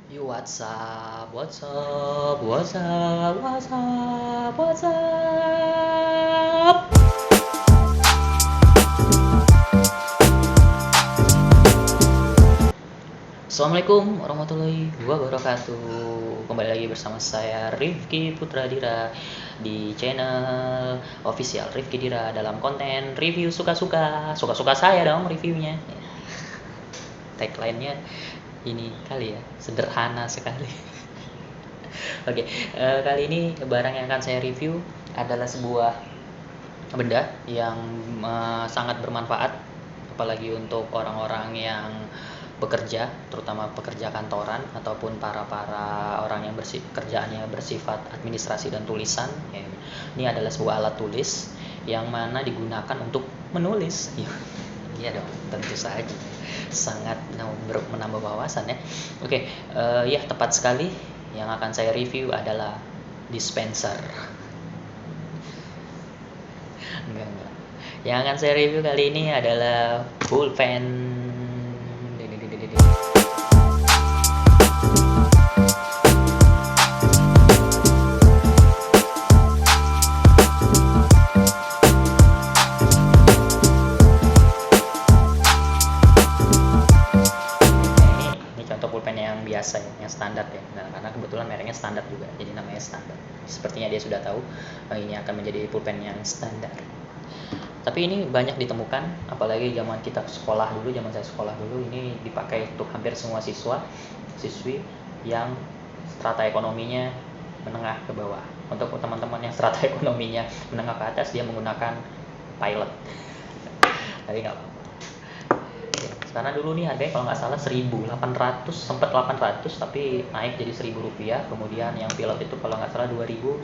Yo, what's up? What's up? What's up? What's up? What's up? Assalamualaikum warahmatullahi wabarakatuh. Kembali lagi bersama saya Rifki Putradira di channel official Rifki Dira dalam konten review suka-suka. Suka-suka saya dong reviewnya. Tagline-nya ini kali ya, sederhana sekali. Oke, kali ini barang yang akan saya review adalah sebuah benda yang sangat bermanfaat, apalagi untuk orang-orang yang bekerja, terutama pekerja kantoran ataupun para orang yang kerjaannya bersifat administrasi dan tulisan. Ya, ini adalah sebuah alat tulis yang mana digunakan untuk menulis. Iya dong, tentu saja sangat menambah wawasan ya. Oke, ya tepat sekali. Yang akan saya review adalah dispenser. Enggak. Yang akan saya review kali ini adalah pulpen. Ini contoh pulpen yang biasa ya, yang standar ya. Nah, karena kebetulan mereknya standar juga, jadi namanya standar. Sepertinya dia sudah tahu ini akan menjadi pulpen yang standar. Tapi ini banyak ditemukan, apalagi zaman kita sekolah dulu, zaman saya sekolah dulu, ini dipakai untuk hampir semua siswi yang strata ekonominya menengah ke bawah. Untuk teman-teman yang strata ekonominya menengah ke atas, dia menggunakan pilot. Tapi nggak apa-apa. Karena dulu nih harganya kalau nggak salah 1.800, sempat 800 tapi naik jadi 1.000 rupiah. Kemudian yang pilot itu kalau nggak salah 2.000,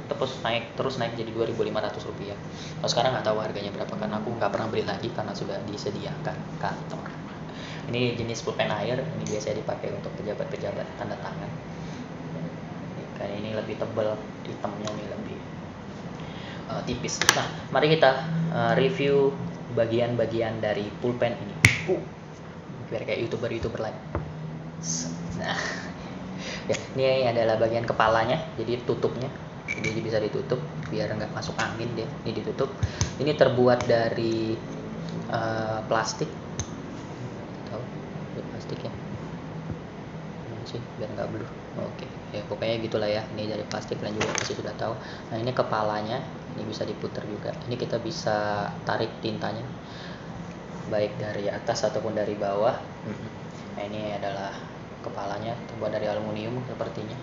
terus naik jadi 2.500 rupiah. Kalau sekarang nggak tahu harganya berapa karena aku nggak pernah beli lagi karena sudah disediakan kantor. Ini jenis pulpen air, ini biasanya dipakai untuk pejabat-pejabat tanda tangan. Kayak ini lebih tebal, hitamnya ini lebih tipis. Nah, mari kita review bagian-bagian dari pulpen ini. Biar kayak youtuber lain. Nah, ya, ini adalah bagian kepalanya, jadi tutupnya, jadi bisa ditutup biar nggak masuk angin deh. Ini ditutup. Ini terbuat dari plastik, tahu? Plastik ya. Ini sih biar nggak blur. Oke, ya pokoknya gitulah ya. Ini dari plastik dan juga pasti sudah tahu. Nah, ini kepalanya, ini bisa diputar juga. Ini kita bisa tarik tintanya baik dari atas ataupun dari bawah. Nah, ini adalah kepalanya, terbuat dari aluminium sepertinya.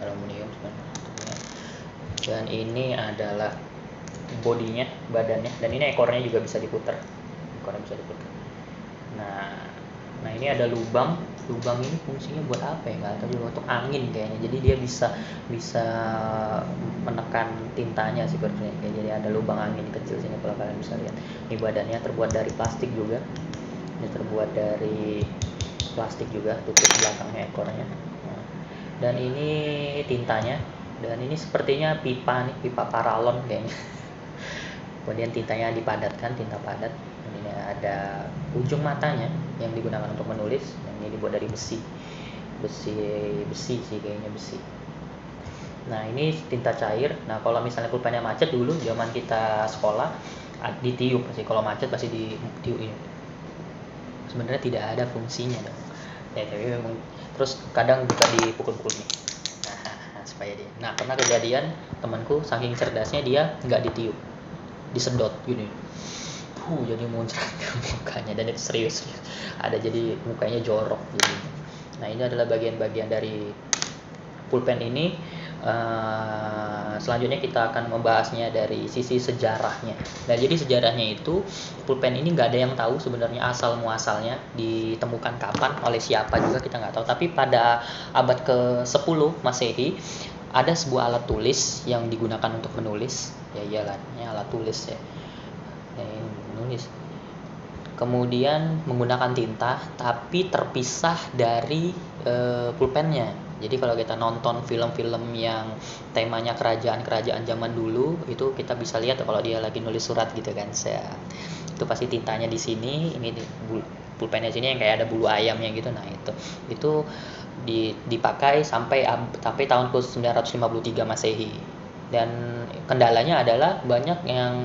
Aluminium sebenarnya. Dan ini adalah bodinya, badannya, dan ini ekornya juga bisa diputar. Ekornya bisa diputar. Nah, ini ada lubang. Lubang ini fungsinya buat apa ya? Nggak tahu juga, untuk angin kayaknya. Jadi dia bisa menekan tintanya sepertinya. Jadi ada lubang angin kecil sini kalau kalian bisa lihat. Ini badannya terbuat dari plastik juga. Ini terbuat dari plastik juga, tutup belakangnya ekornya. Nah, dan ini tintanya. Dan ini sepertinya pipa nih, pipa paralon kayaknya. Kemudian tintanya dipadatkan, tinta padat. Ini ada ujung matanya yang digunakan untuk menulis. Ini dibuat dari besi sih kayaknya, besi. Nah, ini tinta cair. Nah, kalau misalnya pulpennya macet dulu zaman kita sekolah, ditiup sih. Kalau macet pasti ditiup. Sebenarnya tidak ada fungsinya dong. Ya, tapi memang terus kadang juga dipukul-pukul nih. Nah, supaya dia. Nah, pernah kejadian temanku saking cerdasnya dia nggak ditiup, disedot gini. Jadi muncrat ke mukanya, dan itu serius. Ada jadi mukanya jorok jadi. Nah, ini adalah bagian-bagian dari pulpen ini. Selanjutnya kita akan membahasnya dari sisi sejarahnya. Nah, jadi sejarahnya itu pulpen ini nggak ada yang tahu sebenarnya asal muasalnya, ditemukan kapan oleh siapa juga kita nggak tahu. Tapi pada abad ke-10 Masehi ada sebuah alat tulis yang digunakan untuk menulis. Ya iyalah, ini alat tulis ya. Menulis. Kemudian menggunakan tinta tapi terpisah dari pulpennya. Jadi kalau kita nonton film-film yang temanya kerajaan-kerajaan zaman dulu, itu kita bisa lihat kalau dia lagi nulis surat gitu kan. Itu pasti tintanya di sini, ini pulpennya sini yang kayak ada bulu ayamnya gitu. Nah itu dipakai sampai tahun ke 953 Masehi. Dan kendalanya adalah banyak yang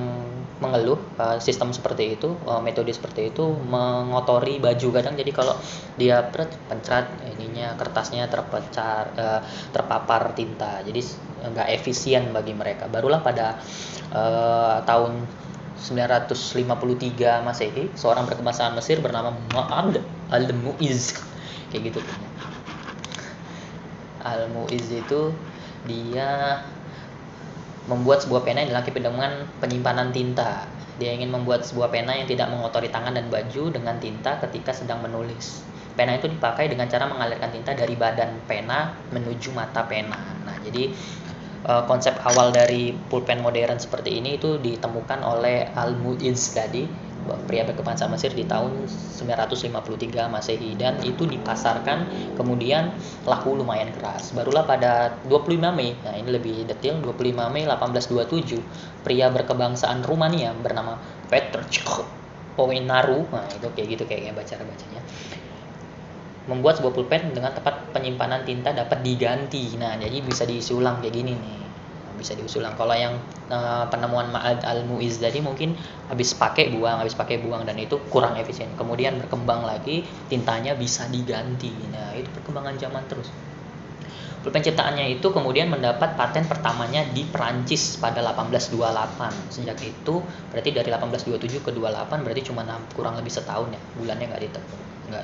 mengeluh sistem seperti itu, metode seperti itu mengotori baju kadang. Jadi kalau dia pencet ininya, kertasnya terpapar tinta, jadi nggak efisien bagi mereka. Barulah pada tahun 953 Masehi seorang berkebangsaan Mesir bernama Ma'ad al-Mu'izz, kayak gitu. Al-Mu'izz itu dia membuat sebuah pena yang dilengkapi dengan penyimpanan tinta. Dia ingin membuat sebuah pena yang tidak mengotori tangan dan baju dengan tinta ketika sedang menulis. Pena itu dipakai dengan cara mengalirkan tinta dari badan pena menuju mata pena. Nah, jadi konsep awal dari pulpen modern seperti ini itu ditemukan oleh Al-Mu'izz tadi, pria berkebangsaan Mesir di tahun 953 Masehi, dan itu dipasarkan kemudian laku lumayan keras. Barulah pada 25 Mei, nah ini lebih detail, 25 Mei 1827, pria berkebangsaan Rumania bernama Petr Poinaru, nah itu kayak gitu kayaknya bacanya, membuat sebuah pulpen dengan tempat penyimpanan tinta dapat diganti. Nah, jadi bisa diisi ulang kayak gini nih. Bisa diisi ulang. Kalau yang penemuan Ma'ad al-Mu'izz tadi mungkin habis pakai buang, dan itu kurang efisien. Kemudian berkembang lagi, tintanya bisa diganti. Nah, itu perkembangan zaman terus. Pulpen ciptaannya itu kemudian mendapat paten pertamanya di Perancis pada 1828. Sejak itu, berarti dari 1827 ke 28 berarti cuma kurang lebih setahun ya. Bulannya nggak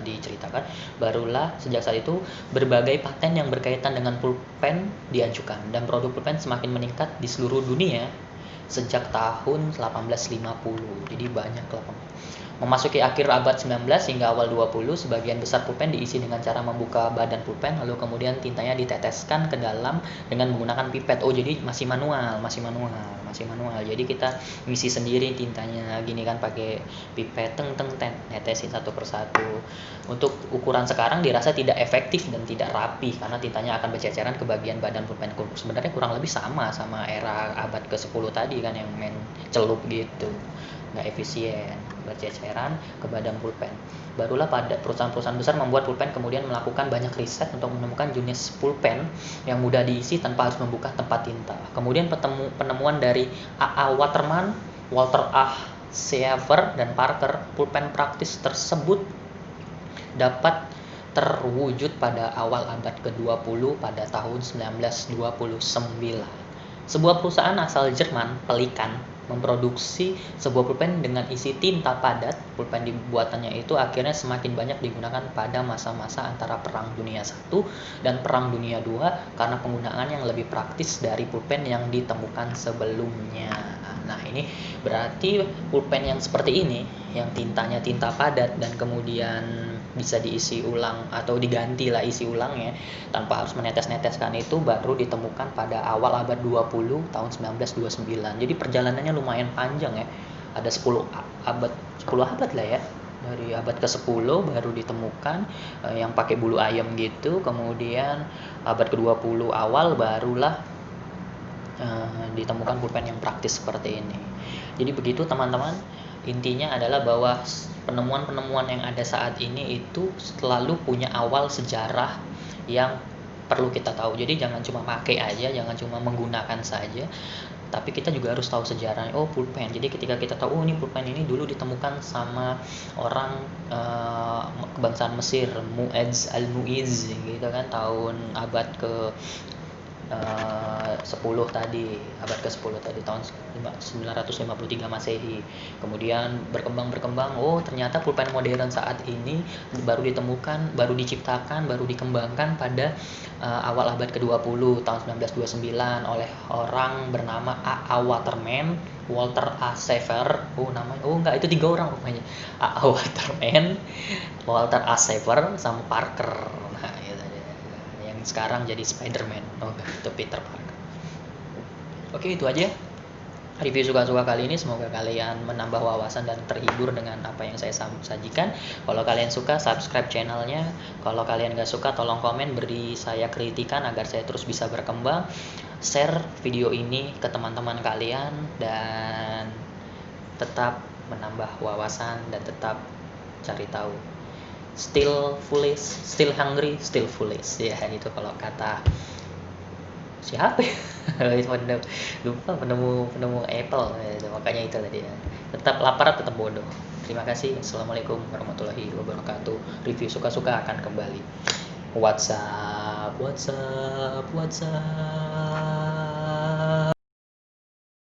diceritakan. Barulah sejak saat itu berbagai paten yang berkaitan dengan pulpen diajukan, dan produk pulpen semakin meningkat di seluruh dunia sejak tahun 1850. Jadi banyak lah. Memasuki akhir abad 19 hingga awal 20, sebagian besar pulpen diisi dengan cara membuka badan pulpen, lalu kemudian tintanya diteteskan ke dalam dengan menggunakan pipet. Oh, jadi masih manual. Jadi kita ngisi sendiri tintanya gini kan, pakai pipet, netesin satu persatu. Untuk ukuran sekarang dirasa tidak efektif dan tidak rapi karena tintanya akan berceceran ke bagian badan pulpen. Sebenarnya kurang lebih sama era abad ke-10 tadi kan, yang main celup gitu. Nggak efisien, berceceran ke badan pulpen. Barulah pada perusahaan-perusahaan besar membuat pulpen kemudian melakukan banyak riset untuk menemukan jenis pulpen yang mudah diisi tanpa harus membuka tempat tinta. Kemudian penemuan dari A.A. Waterman, Walter A. Seaver, dan Parker, pulpen praktis tersebut dapat terwujud pada awal abad ke-20 pada tahun 1929. Sebuah perusahaan asal Jerman, Pelikan, memproduksi sebuah pulpen dengan isi tinta padat. Pulpen dibuatannya itu akhirnya semakin banyak digunakan pada masa-masa antara Perang Dunia I dan Perang Dunia II karena penggunaan yang lebih praktis dari pulpen yang ditemukan sebelumnya. Nah, ini berarti pulpen yang seperti ini, yang tintanya tinta padat dan kemudian bisa diisi ulang atau diganti lah isi ulangnya tanpa harus menetes-neteskan, itu baru ditemukan pada awal abad 20 tahun 1929. Jadi perjalanannya lumayan panjang ya. Ada 10 abad lah ya. Dari abad ke-10 baru ditemukan yang pakai bulu ayam gitu. Kemudian abad ke-20 awal barulah ditemukan pulpen yang praktis seperti ini. Jadi begitu teman-teman. Intinya adalah bahwa penemuan-penemuan yang ada saat ini itu selalu punya awal sejarah yang perlu kita tahu. Jadi jangan cuma pakai aja, jangan cuma menggunakan saja, tapi kita juga harus tahu sejarahnya. Oh, pulpen. Jadi ketika kita tahu, oh ini pulpen ini dulu ditemukan sama orang kebangsaan Mesir, Mu'adz al-Mu'izz gitu kan, tahun abad ke 10 tadi, abad ke-10 tadi, tahun 953 Masehi. Kemudian berkembang, oh ternyata pulpen modern saat ini baru ditemukan, baru diciptakan, baru dikembangkan pada awal abad ke-20 tahun 1929 oleh orang bernama A.A. Waterman, Walter A. Seaver. Itu 3 orang rupanya. A.A. Waterman, Walter A. Seaver, sama Parker. Nah, gitu. Yang sekarang jadi Spider-Man. Itu Peter Parker. Oke, itu aja review suka-suka kali ini. Semoga kalian menambah wawasan dan terhibur dengan apa yang saya sajikan. Kalau kalian suka, subscribe channelnya. Kalau kalian gak suka, tolong komen, beri saya kritikan agar saya terus bisa berkembang. Share video ini ke teman-teman kalian, dan tetap menambah wawasan dan tetap cari tahu. still foolish, still hungry, still foolish. Ya itu kalau kata siapa ya? Lupa penemu Apple ya, makanya itu tadi ya. Tetap lapar, tetap bodoh. Terima kasih. Assalamualaikum warahmatullahi wabarakatuh. Review suka-suka akan kembali. WhatsApp.